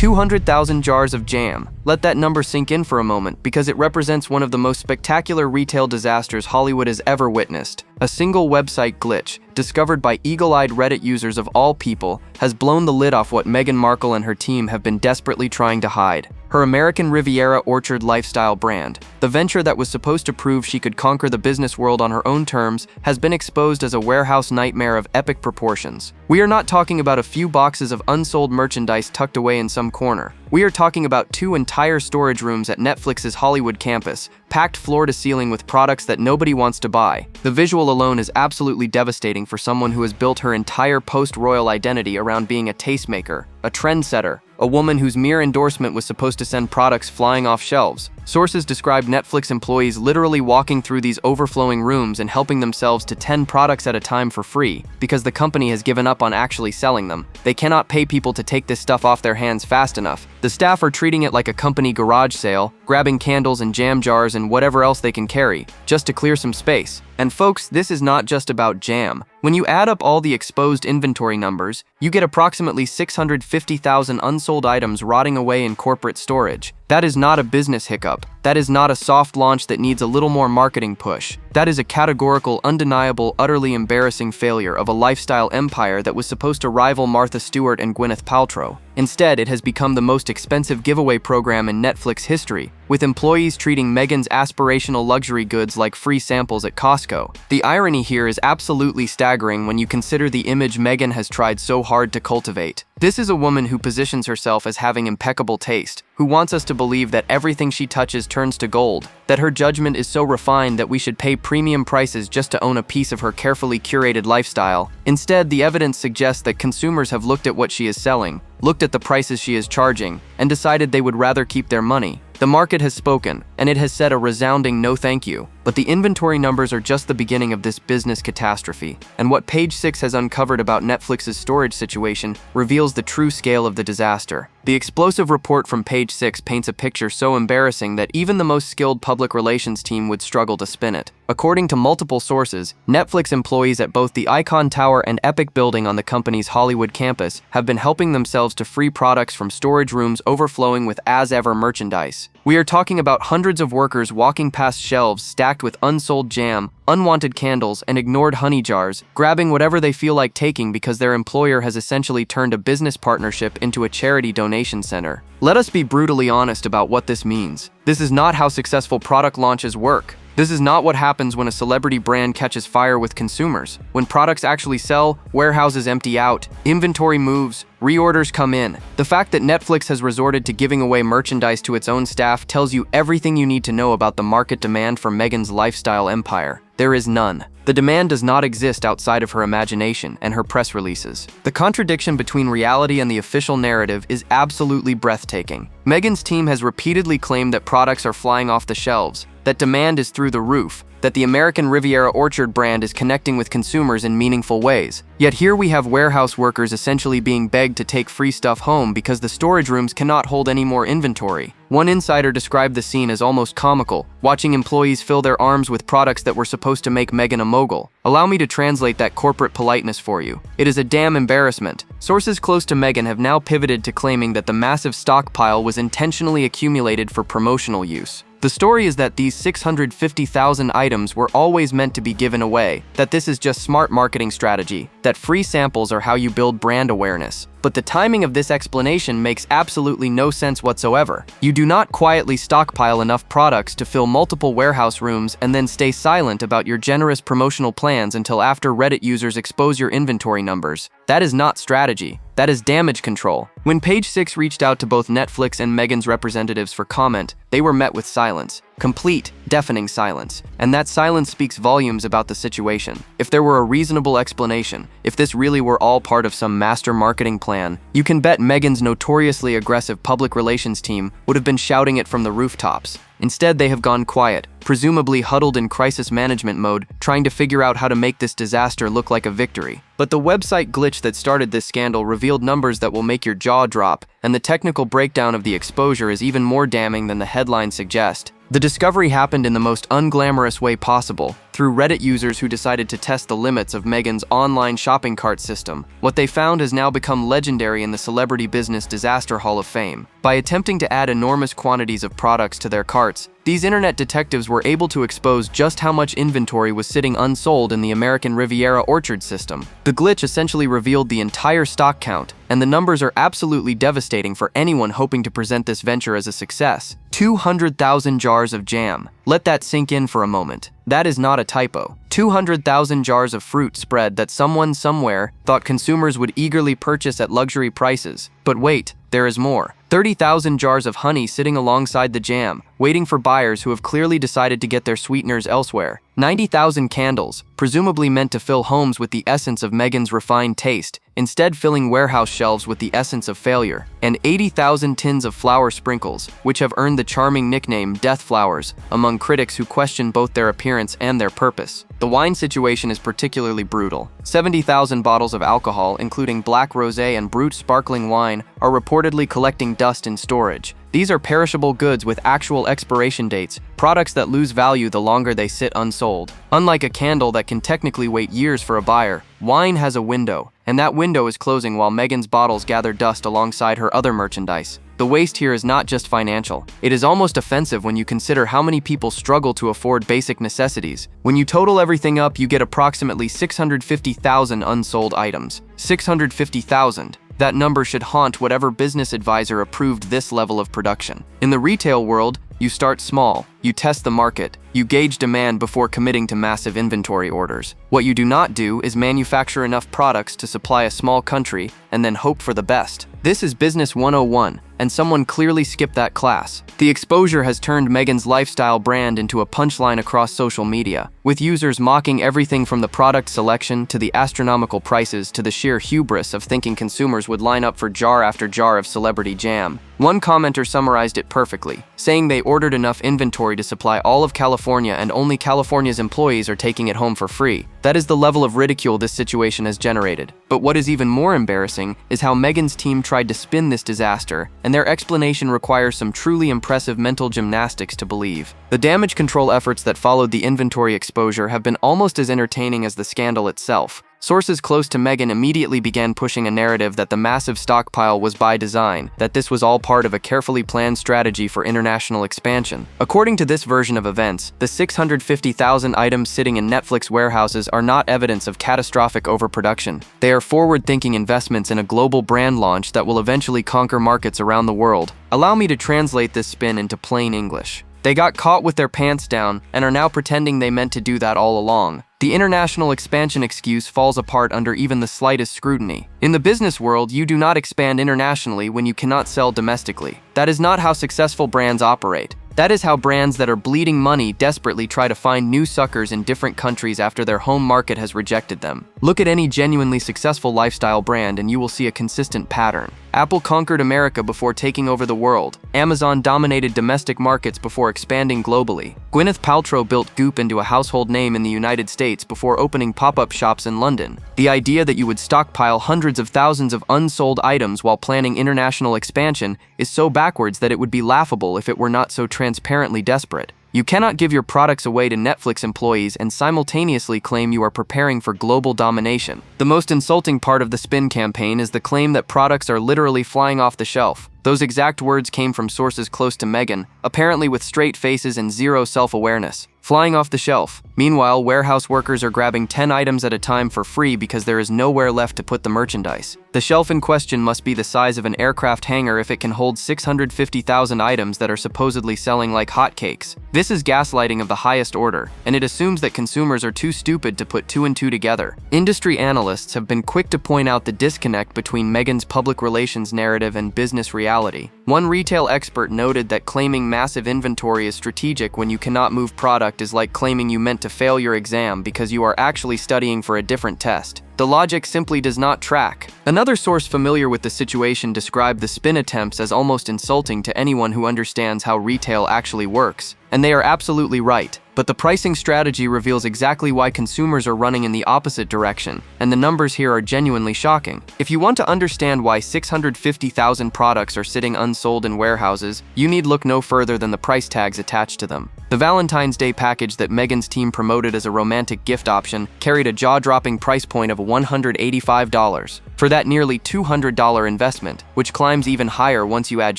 200,000 jars of jam. Let that number sink in for a moment because it represents one of the most spectacular retail disasters Hollywood has ever witnessed. A single website glitch, discovered by eagle-eyed Reddit users of all people, has blown the lid off what Meghan Markle and her team have been desperately trying to hide. Her American Riviera Orchard lifestyle brand, the venture that was supposed to prove she could conquer the business world on her own terms, has been exposed as a warehouse nightmare of epic proportions. We are not talking about a few boxes of unsold merchandise tucked away in some corner. We are talking about 2 entire storage rooms at Netflix's Hollywood campus, packed floor to ceiling with products that nobody wants to buy. The visual alone is absolutely devastating for someone who has built her entire post-royal identity around being a tastemaker, a trendsetter, a woman whose mere endorsement was supposed to send products flying off shelves. Sources described Netflix employees literally walking through these overflowing rooms and helping themselves to 10 products at a time for free because the company has given up on actually selling them. They cannot pay people to take this stuff off their hands fast enough. The staff are treating it like a company garage sale, grabbing candles and jam jars and whatever else they can carry, just to clear some space. And folks, this is not just about jam. When you add up all the exposed inventory numbers, you get approximately 650,000 unsold items rotting away in corporate storage. That is not a business hiccup. That is not a soft launch that needs a little more marketing push. That is a categorical, undeniable, utterly embarrassing failure of a lifestyle empire that was supposed to rival Martha Stewart and Gwyneth Paltrow. Instead, it has become the most expensive giveaway program in Netflix history, with employees treating Meghan's aspirational luxury goods like free samples at Costco. The irony here is absolutely staggering when you consider the image Meghan has tried so hard to cultivate. This is a woman who positions herself as having impeccable taste, who wants us to believe that everything she touches turns to gold, that her judgment is so refined that we should pay premium prices just to own a piece of her carefully curated lifestyle. Instead, the evidence suggests that consumers have looked at what she is selling, looked at the prices she is charging, and decided they would rather keep their money. The market has spoken, and it has said a resounding no thank you. But the inventory numbers are just the beginning of this business catastrophe, and what Page 6 has uncovered about Netflix's storage situation reveals the true scale of the disaster. The explosive report from Page 6 paints a picture so embarrassing that even the most skilled public relations team would struggle to spin it. According to multiple sources, Netflix employees at both the Icon Tower and Epic building on the company's Hollywood campus have been helping themselves to free products from storage rooms overflowing with as-ever merchandise. We are talking about hundreds of workers walking past shelves stacked with unsold jam, unwanted candles, and ignored honey jars, grabbing whatever they feel like taking because their employer has essentially turned a business partnership into a charity donation center. Let us be brutally honest about what this means. This is not how successful product launches work. This is not what happens when a celebrity brand catches fire with consumers. When products actually sell, warehouses empty out, inventory moves, reorders come in. The fact that Netflix has resorted to giving away merchandise to its own staff tells you everything you need to know about the market demand for Meghan's lifestyle empire. There is none. The demand does not exist outside of her imagination and her press releases. The contradiction between reality and the official narrative is absolutely breathtaking. Meghan's team has repeatedly claimed that products are flying off the shelves, that demand is through the roof, that the American Riviera Orchard brand is connecting with consumers in meaningful ways. Yet here we have warehouse workers essentially being begged to take free stuff home because the storage rooms cannot hold any more inventory. One insider described the scene as almost comical, watching employees fill their arms with products that were supposed to make Meghan a mogul. Allow me to translate that corporate politeness for you. It is a damn embarrassment. Sources close to Meghan have now pivoted to claiming that the massive stockpile was intentionally accumulated for promotional use. The story is that these 650,000 items were always meant to be given away, that this is just smart marketing strategy, that free samples are how you build brand awareness. But the timing of this explanation makes absolutely no sense whatsoever. You do not quietly stockpile enough products to fill multiple warehouse rooms and then stay silent about your generous promotional plans until after Reddit users expose your inventory numbers. That is not strategy. That is damage control. When Page 6 reached out to both Netflix and Meghan's representatives for comment, they were met with silence. Complete, deafening silence. And that silence speaks volumes about the situation. If there were a reasonable explanation, if this really were all part of some master marketing plan, you can bet Meghan's notoriously aggressive public relations team would have been shouting it from the rooftops. Instead, they have gone quiet, presumably huddled in crisis management mode, trying to figure out how to make this disaster look like a victory. But the website glitch that started this scandal revealed numbers that will make your jaw drop, and the technical breakdown of the exposure is even more damning than the headlines suggest. The discovery happened in the most unglamorous way possible, through Reddit users who decided to test the limits of Meghan's online shopping cart system. What they found has now become legendary in the Celebrity Business Disaster Hall of Fame. By attempting to add enormous quantities of products to their carts, these internet detectives were able to expose just how much inventory was sitting unsold in the American Riviera orchard system. The glitch essentially revealed the entire stock count, and the numbers are absolutely devastating for anyone hoping to present this venture as a success. 200,000 jars of jam. Let that sink in for a moment. That is not a typo. 200,000 jars of fruit spread that someone somewhere thought consumers would eagerly purchase at luxury prices. But wait, there is more. 30,000 jars of honey sitting alongside the jam, waiting for buyers who have clearly decided to get their sweeteners elsewhere. 90,000 candles, presumably meant to fill homes with the essence of Meghan's refined taste, instead filling warehouse shelves with the essence of failure. And 80,000 tins of flour sprinkles, which have earned the charming nickname Death Flowers among critics who question both their appearance and their purpose. The wine situation is particularly brutal. 70,000 bottles of alcohol, including black rosé and brut sparkling wine, are reportedly collecting dust in storage. These are perishable goods with actual expiration dates, products that lose value the longer they sit unsold. Unlike a candle that can technically wait years for a buyer, wine has a window, and that window is closing while Meghan's bottles gather dust alongside her other merchandise. The waste here is not just financial. It is almost offensive when you consider how many people struggle to afford basic necessities. When you total everything up, you get approximately 650,000 unsold items. 650,000. That number should haunt whatever business advisor approved this level of production. In the retail world, you start small, you test the market, you gauge demand before committing to massive inventory orders. What you do not do is manufacture enough products to supply a small country and then hope for the best. This is Business 101, and someone clearly skipped that class. The exposure has turned Meghan's lifestyle brand into a punchline across social media, with users mocking everything from the product selection to the astronomical prices to the sheer hubris of thinking consumers would line up for jar after jar of celebrity jam. One commenter summarized it perfectly, saying they ordered enough inventory to supply all of California and only California's employees are taking it home for free. That is the level of ridicule this situation has generated. But what is even more embarrassing is how Meghan's team tried to spin this disaster, and their explanation requires some truly impressive mental gymnastics to believe. The damage control efforts that followed the inventory exposure have been almost as entertaining as the scandal itself. Sources close to Meghan immediately began pushing a narrative that the massive stockpile was by design, that this was all part of a carefully planned strategy for international expansion. According to this version of events, the 650,000 items sitting in Netflix warehouses are not evidence of catastrophic overproduction. They are forward-thinking investments in a global brand launch that will eventually conquer markets around the world. Allow me to translate this spin into plain English. They got caught with their pants down and are now pretending they meant to do that all along. The international expansion excuse falls apart under even the slightest scrutiny. In the business world, you do not expand internationally when you cannot sell domestically. That is not how successful brands operate. That is how brands that are bleeding money desperately try to find new suckers in different countries after their home market has rejected them. Look at any genuinely successful lifestyle brand and you will see a consistent pattern. Apple conquered America before taking over the world. Amazon dominated domestic markets before expanding globally. Gwyneth Paltrow built Goop into a household name in the United States before opening pop-up shops in London. The idea that you would stockpile hundreds of thousands of unsold items while planning international expansion is so backwards that it would be laughable if it were not so transparently desperate. You cannot give your products away to Netflix employees and simultaneously claim you are preparing for global domination. The most insulting part of the spin campaign is the claim that products are literally flying off the shelf. Those exact words came from sources close to Meghan, apparently with straight faces and zero self-awareness. Flying off the shelf. Meanwhile, warehouse workers are grabbing 10 items at a time for free because there is nowhere left to put the merchandise. The shelf in question must be the size of an aircraft hangar if it can hold 650,000 items that are supposedly selling like hotcakes. This is gaslighting of the highest order, and it assumes that consumers are too stupid to put two and two together. Industry analysts have been quick to point out the disconnect between Meghan's public relations narrative and business reality. One retail expert noted that claiming massive inventory is strategic when you cannot move product is like claiming you meant to fail your exam because you are actually studying for a different test. The logic simply does not track. Another source familiar with the situation described the spin attempts as almost insulting to anyone who understands how retail actually works. And they are absolutely right. But the pricing strategy reveals exactly why consumers are running in the opposite direction, and the numbers here are genuinely shocking. If you want to understand why 650,000 products are sitting unsold in warehouses, you need look no further than the price tags attached to them. The Valentine's Day package that Meghan's team promoted as a romantic gift option carried a jaw-dropping price point of $185. For that nearly $200 investment, which climbs even higher once you add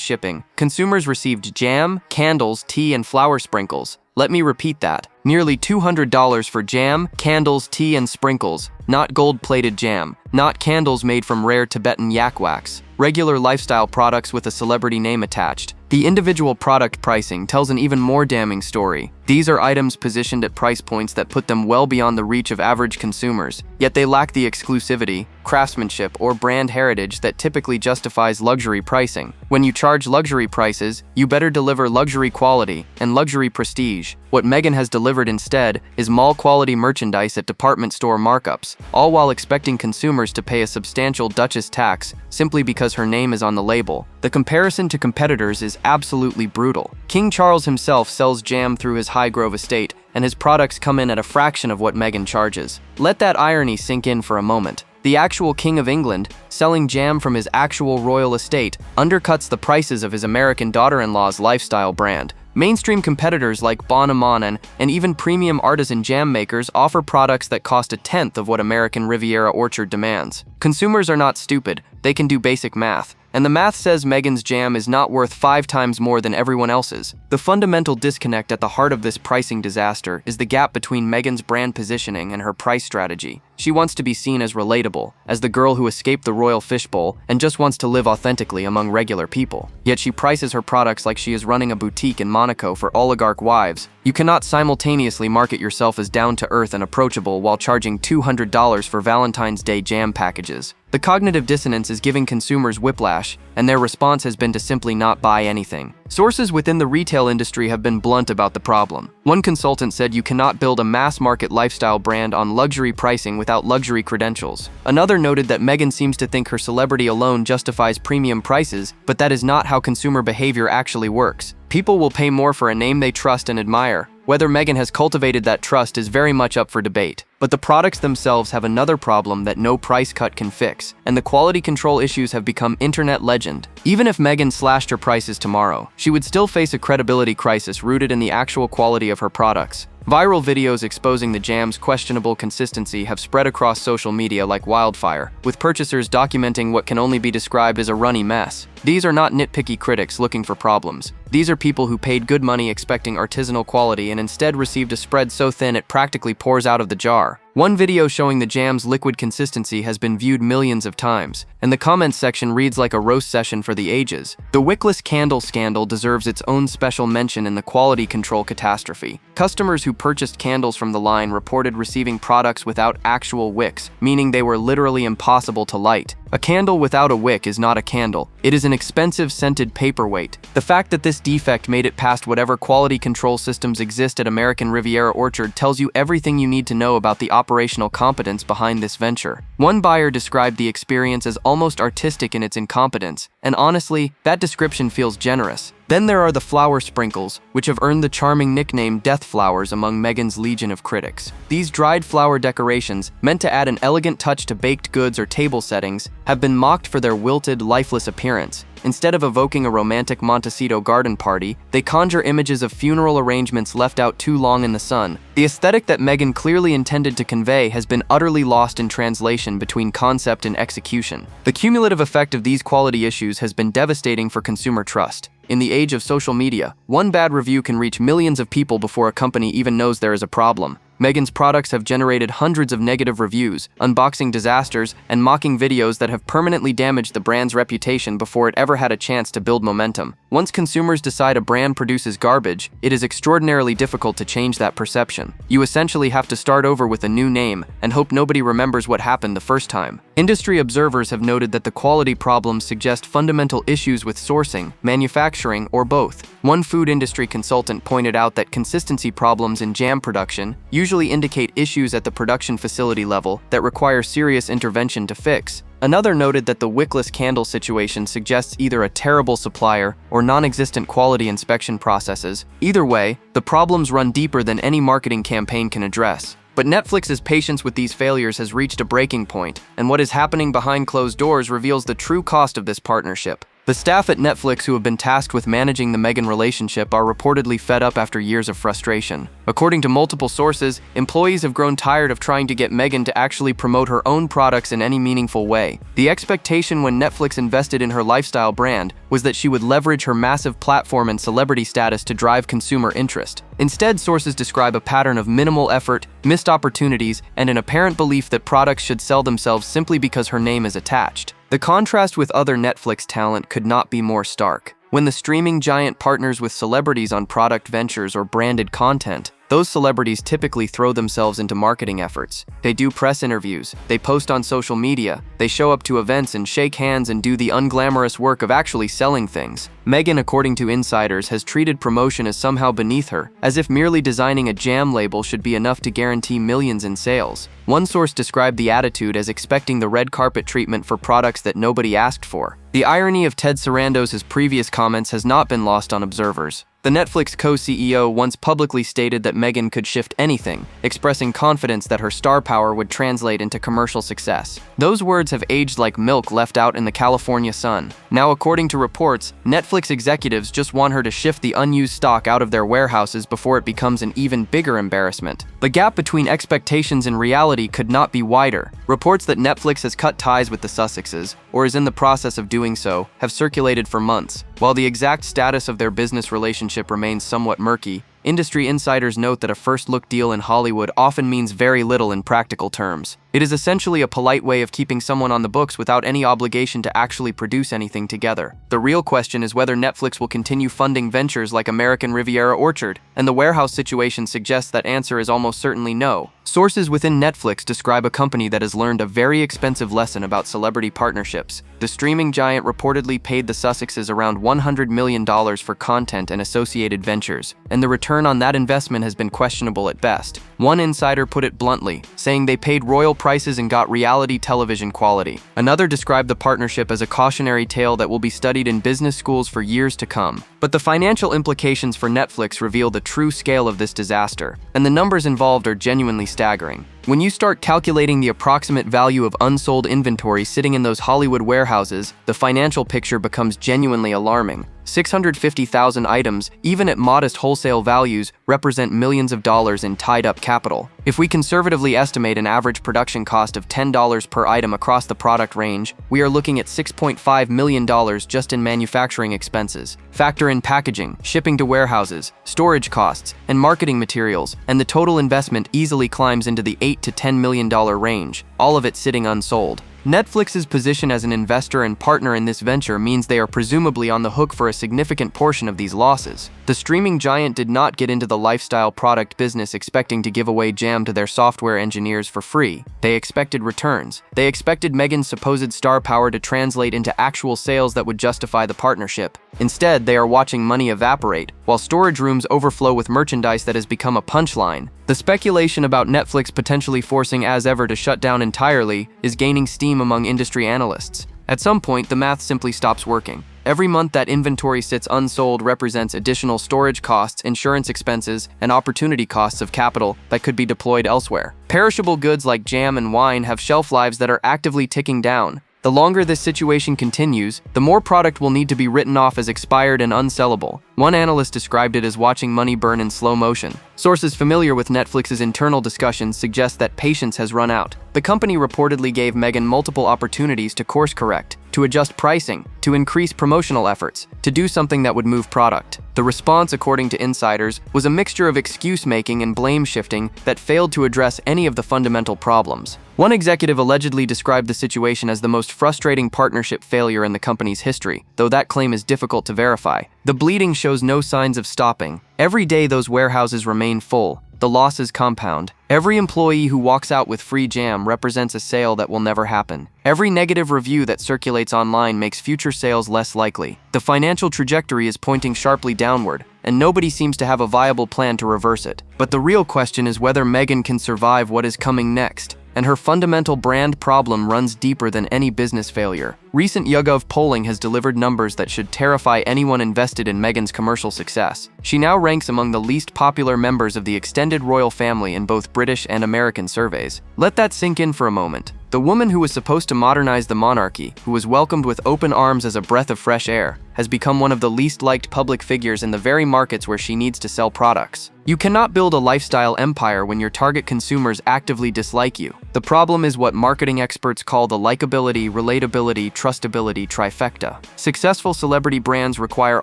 shipping, consumers received jam, candles, tea, and flower sprinkles. Let me repeat that. Nearly $200 for jam, candles, tea, and sprinkles. Not gold-plated jam. Not candles made from rare Tibetan yak wax. Regular lifestyle products with a celebrity name attached. The individual product pricing tells an even more damning story. These are items positioned at price points that put them well beyond the reach of average consumers, yet they lack the exclusivity, craftsmanship, or brand heritage that typically justifies luxury pricing. When you charge luxury prices, you better deliver luxury quality and luxury prestige. What Meghan has delivered instead is mall-quality merchandise at department store markups, all while expecting consumers to pay a substantial Duchess tax simply because her name is on the label. The comparison to competitors is absolutely brutal. King Charles himself sells jam through his Highgrove estate, and his products come in at a fraction of what Meghan charges. Let that irony sink in for a moment. The actual King of England, selling jam from his actual royal estate, undercuts the prices of his American daughter-in-law's lifestyle brand. Mainstream competitors like Bon Amon and even premium artisan jam makers offer products that cost a tenth of what American Riviera Orchard demands. Consumers are not stupid, they can do basic math. And the math says Meghan's jam is not worth 5 times more than everyone else's. The fundamental disconnect at the heart of this pricing disaster is the gap between Meghan's brand positioning and her price strategy. She wants to be seen as relatable, as the girl who escaped the royal fishbowl and just wants to live authentically among regular people. Yet she prices her products like she is running a boutique in Monaco for oligarch wives. You cannot simultaneously market yourself as down-to-earth and approachable while charging $200 for Valentine's Day jam packages. The cognitive dissonance is giving consumers whiplash, and their response has been to simply not buy anything. Sources within the retail industry have been blunt about the problem. One consultant said you cannot build a mass-market lifestyle brand on luxury pricing without luxury credentials. Another noted that Meghan seems to think her celebrity alone justifies premium prices, but that is not how consumer behavior actually works. People will pay more for a name they trust and admire. Whether Meghan has cultivated that trust is very much up for debate. But the products themselves have another problem that no price cut can fix, and the quality control issues have become internet legend. Even if Meghan slashed her prices tomorrow, she would still face a credibility crisis rooted in the actual quality of her products. Viral videos exposing the jam's questionable consistency have spread across social media like wildfire, with purchasers documenting what can only be described as a runny mess. These are not nitpicky critics looking for problems. These are people who paid good money expecting artisanal quality and instead received a spread so thin it practically pours out of the jar. One video showing the jam's liquid consistency has been viewed millions of times, and the comments section reads like a roast session for the ages. The wickless candle scandal deserves its own special mention in the quality control catastrophe. Customers who purchased candles from the line reported receiving products without actual wicks, meaning they were literally impossible to light. A candle without a wick is not a candle. It is an expensive scented paperweight. The fact that this defect made it past whatever quality control systems exist at American Riviera Orchard tells you everything you need to know about the operational competence behind this venture. One buyer described the experience as almost artistic in its incompetence, and honestly, that description feels generous. Then there are the flower sprinkles, which have earned the charming nickname Death Flowers among Meghan's legion of critics. These dried flower decorations, meant to add an elegant touch to baked goods or table settings, have been mocked for their wilted, lifeless appearance. Instead of evoking a romantic Montecito garden party, they conjure images of funeral arrangements left out too long in the sun. The aesthetic that Meghan clearly intended to convey has been utterly lost in translation between concept and execution. The cumulative effect of these quality issues has been devastating for consumer trust. In the age of social media, one bad review can reach millions of people before a company even knows there is a problem. Meghan's products have generated hundreds of negative reviews, unboxing disasters, and mocking videos that have permanently damaged the brand's reputation before it ever had a chance to build momentum. Once consumers decide a brand produces garbage, it is extraordinarily difficult to change that perception. You essentially have to start over with a new name and hope nobody remembers what happened the first time. Industry observers have noted that the quality problems suggest fundamental issues with sourcing, manufacturing, or both. One food industry consultant pointed out that consistency problems in jam production, usually usually indicate issues at the production facility level that require serious intervention to fix. Another noted that the wickless candle situation suggests either a terrible supplier or non-existent quality inspection processes. Either way, the problems run deeper than any marketing campaign can address. But Netflix's patience with these failures has reached a breaking point, and what is happening behind closed doors reveals the true cost of this partnership. The staff at Netflix who have been tasked with managing the Meghan relationship are reportedly fed up after years of frustration. According to multiple sources, employees have grown tired of trying to get Meghan to actually promote her own products in any meaningful way. The expectation when Netflix invested in her lifestyle brand was that she would leverage her massive platform and celebrity status to drive consumer interest. Instead, sources describe a pattern of minimal effort, missed opportunities, and an apparent belief that products should sell themselves simply because her name is attached. The contrast with other Netflix talent could not be more stark. When the streaming giant partners with celebrities on product ventures or branded content, those celebrities typically throw themselves into marketing efforts. They do press interviews, they post on social media, they show up to events and shake hands and do the unglamorous work of actually selling things. Meghan, according to insiders, has treated promotion as somehow beneath her, as if merely designing a jam label should be enough to guarantee millions in sales. One source described the attitude as expecting the red carpet treatment for products that nobody asked for. The irony of Ted Sarandos' previous comments has not been lost on observers. The Netflix co-CEO once publicly stated that Meghan could shift anything, expressing confidence that her star power would translate into commercial success. Those words have aged like milk left out in the California sun. Now, according to reports, Netflix executives just want her to shift the unused stock out of their warehouses before it becomes an even bigger embarrassment. The gap between expectations and reality could not be wider. Reports that Netflix has cut ties with the Sussexes, or is in the process of doing so, have circulated for months. While the exact status of their business relationship remains somewhat murky, industry insiders note that a first-look deal in Hollywood often means very little in practical terms. It is essentially a polite way of keeping someone on the books without any obligation to actually produce anything together. The real question is whether Netflix will continue funding ventures like American Riviera Orchard, and the warehouse situation suggests that answer is almost certainly no. Sources within Netflix describe a company that has learned a very expensive lesson about celebrity partnerships. The streaming giant reportedly paid the Sussexes around $100 million for content and associated ventures, and the return on that investment has been questionable at best. One insider put it bluntly, saying they paid royal prices and got reality television quality. Another described the partnership as a cautionary tale that will be studied in business schools for years to come. But the financial implications for Netflix reveal the true scale of this disaster, and the numbers involved are genuinely staggering. When you start calculating the approximate value of unsold inventory sitting in those Hollywood warehouses, the financial picture becomes genuinely alarming. 650,000 items, even at modest wholesale values, represent millions of dollars in tied-up capital. If we conservatively estimate an average production cost of $10 per item across the product range, we are looking at $6.5 million just in manufacturing expenses. Factor in packaging, shipping to warehouses, storage costs, and marketing materials, and the total investment easily climbs into the $8 to $10 million range, all of it sitting unsold. Netflix's position as an investor and partner in this venture means they are presumably on the hook for a significant portion of these losses. The streaming giant did not get into the lifestyle product business expecting to give away jam to their software engineers for free. They expected returns. They expected Meghan's supposed star power to translate into actual sales that would justify the partnership. Instead, they are watching money evaporate, while storage rooms overflow with merchandise that has become a punchline. The speculation about Netflix potentially forcing As Ever to shut down entirely is gaining steam among industry analysts. At some point, the math simply stops working. Every month that inventory sits unsold represents additional storage costs, insurance expenses, and opportunity costs of capital that could be deployed elsewhere. Perishable goods like jam and wine have shelf lives that are actively ticking down. The longer this situation continues, the more product will need to be written off as expired and unsellable. One analyst described it as watching money burn in slow motion. Sources familiar with Netflix's internal discussions suggest that patience has run out. The company reportedly gave Meghan multiple opportunities to course correct, to adjust pricing, to increase promotional efforts, to do something that would move product. The response, according to insiders, was a mixture of excuse-making and blame-shifting that failed to address any of the fundamental problems. One executive allegedly described the situation as the most frustrating partnership failure in the company's history, though that claim is difficult to verify. The bleeding shows no signs of stopping. Every day those warehouses remain full. The losses compound. Every employee who walks out with free jam represents a sale that will never happen. Every negative review that circulates online makes future sales less likely. The financial trajectory is pointing sharply downward, and nobody seems to have a viable plan to reverse it. But the real question is whether Meghan can survive what is coming next. And her fundamental brand problem runs deeper than any business failure. Recent YouGov polling has delivered numbers that should terrify anyone invested in Meghan's commercial success. She now ranks among the least popular members of the extended royal family in both British and American surveys. Let that sink in for a moment. The woman who was supposed to modernize the monarchy, who was welcomed with open arms as a breath of fresh air, has become one of the least liked public figures in the very markets where she needs to sell products. You cannot build a lifestyle empire when your target consumers actively dislike you. The problem is what marketing experts call the likability, relatability, trustability trifecta. Successful celebrity brands require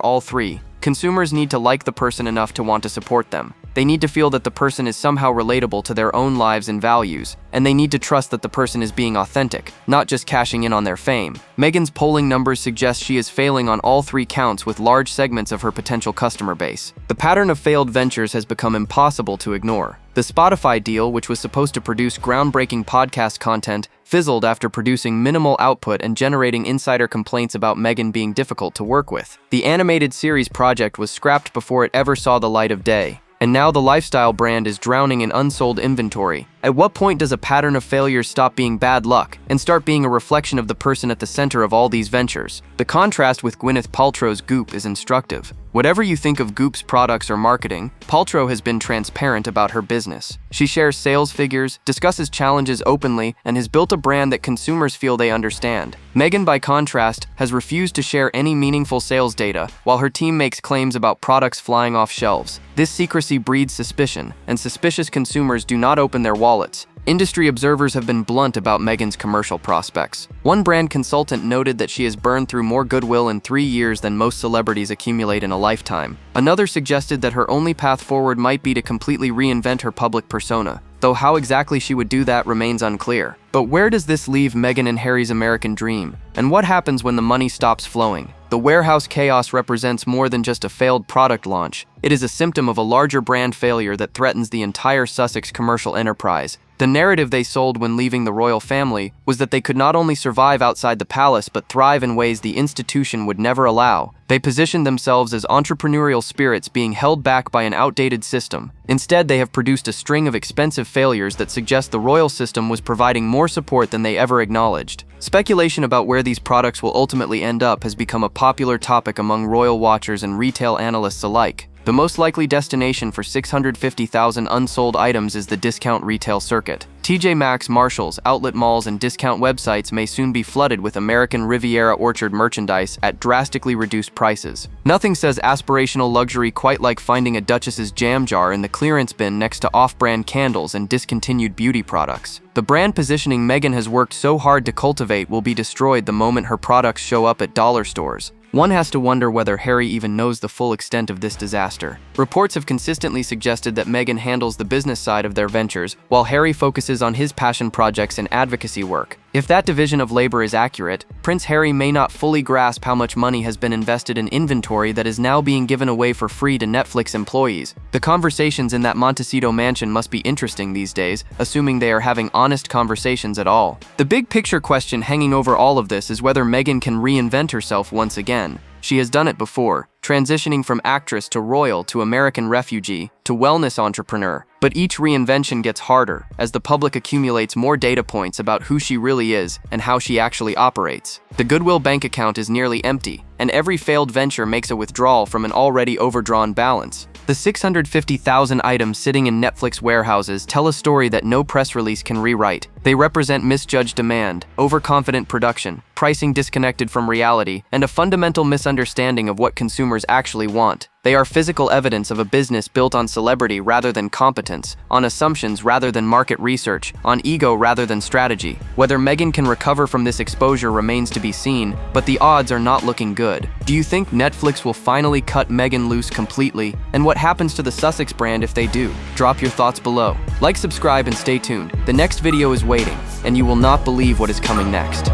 all three. Consumers need to like the person enough to want to support them. They need to feel that the person is somehow relatable to their own lives and values, and they need to trust that the person is being authentic, not just cashing in on their fame. Meghan's polling numbers suggest she is failing on all three counts with large segments of her potential customer base. The pattern of failed ventures has become impossible to ignore. The Spotify deal, which was supposed to produce groundbreaking podcast content, fizzled after producing minimal output and generating insider complaints about Meghan being difficult to work with. The animated series project was scrapped before it ever saw the light of day. And now the lifestyle brand is drowning in unsold inventory. At what point does a pattern of failures stop being bad luck and start being a reflection of the person at the center of all these ventures? The contrast with Gwyneth Paltrow's Goop is instructive. Whatever you think of Goop's products or marketing, Paltrow has been transparent about her business. She shares sales figures, discusses challenges openly, and has built a brand that consumers feel they understand. Meghan, by contrast, has refused to share any meaningful sales data, while her team makes claims about products flying off shelves. This secrecy breeds suspicion, and suspicious consumers do not open their wallets. Industry observers have been blunt about Meghan's commercial prospects. One brand consultant noted that she has burned through more goodwill in 3 years than most celebrities accumulate in a lifetime. Another suggested that her only path forward might be to completely reinvent her public persona, though how exactly she would do that remains unclear. But where does this leave Meghan and Harry's American dream? And what happens when the money stops flowing? The warehouse chaos represents more than just a failed product launch. It is a symptom of a larger brand failure that threatens the entire Sussex commercial enterprise. The narrative they sold when leaving the royal family was that they could not only survive outside the palace but thrive in ways the institution would never allow. They positioned themselves as entrepreneurial spirits being held back by an outdated system. Instead, they have produced a string of expensive failures that suggest the royal system was providing more support than they ever acknowledged. Speculation about where these products will ultimately end up has become a popular topic among royal watchers and retail analysts alike. The most likely destination for 650,000 unsold items is the discount retail circuit. TJ Maxx, Marshalls, outlet malls, and discount websites may soon be flooded with American Riviera orchard merchandise at drastically reduced prices. Nothing says aspirational luxury quite like finding a Duchess's jam jar in the clearance bin next to off-brand candles and discontinued beauty products. The brand positioning Meghan has worked so hard to cultivate will be destroyed the moment her products show up at dollar stores. One has to wonder whether Harry even knows the full extent of this disaster. Reports have consistently suggested that Meghan handles the business side of their ventures, while Harry focuses on his passion projects and advocacy work. If that division of labor is accurate, Prince Harry may not fully grasp how much money has been invested in inventory that is now being given away for free to Netflix employees. The conversations in that Montecito mansion must be interesting these days, assuming they are having honest conversations at all. The big picture question hanging over all of this is whether Meghan can reinvent herself once again. She has done it before, transitioning from actress to royal to American refugee to wellness entrepreneur. But each reinvention gets harder as the public accumulates more data points about who she really is and how she actually operates. The Goodwill bank account is nearly empty, and every failed venture makes a withdrawal from an already overdrawn balance. The 650,000 items sitting in Netflix warehouses tell a story that no press release can rewrite. They represent misjudged demand, overconfident production, pricing disconnected from reality, and a fundamental misunderstanding of what consumers actually want. They are physical evidence of a business built on celebrity rather than competence, on assumptions rather than market research, on ego rather than strategy. Whether Meghan can recover from this exposure remains to be seen, but the odds are not looking good. Do you think Netflix will finally cut Meghan loose completely? And what happens to the Sussex brand if they do? Drop your thoughts below. Like, subscribe, and stay tuned. The next video is waiting, and you will not believe what is coming next.